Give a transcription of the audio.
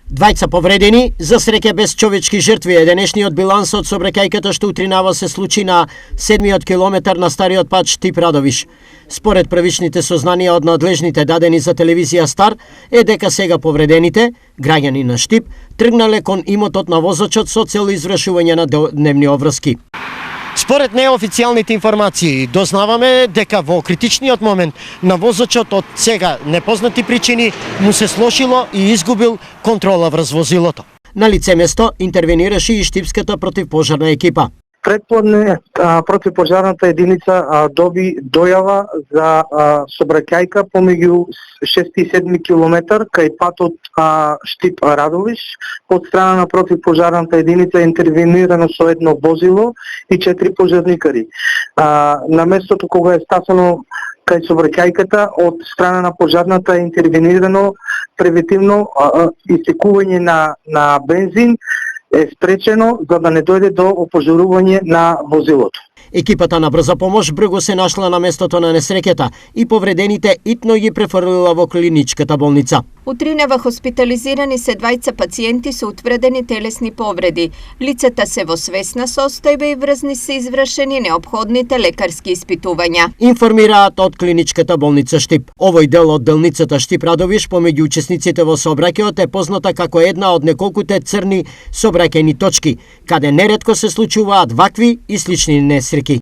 Двајца повредени, за среќа без човечки жртви е денешниот биланс од сообраќајката што утринава се случи на 7-миот километар на стариот пат Штип-Радовиш. Според првичните сознанија од надлежните дадени за телевизија Стар е дека сега повредените, граѓани на Штип, тргнале кон имотот на возачот со цел извршување на дневни обврски. Според неофицијалните информации, дознаваме дека во критичниот момент на возачот од сега непознати причини му се слошило и изгубил контрола врз возилото. На лице место интервенираше и Штипската противпожарна екипа. Предпладне противпожарната единица доби дојава за сообраќајка помеѓу 6 и 7 километар кај патот Штип-Радовиш. Од страна на противпожарната единица интервенирано со едно возило и 4 пожарникари. На местото кога е стасано кај сообраќајката од страна на пожарната е интервенирано превентивно истекување на бензин е спречено за да не дојде до опожарување на возилото. Екипата на брза помош брзо се нашла на местото на несреќата и повредените итно ги префрлила во клиничката болница. Утринава хоспитализирани се двајца пациенти со утврдени телесни повреди. Лицата се во свесна состојба и врзни се извршени неопходните лекарски испитувања. Информираат од клиничката болница Штип. Овој дел од делницата Штип-Радовиш помеѓу учесниците во сообраќајот е позната како една од неколкуте црни сообраќајни точки, каде неретко се случуваат вакви и слични несреќи.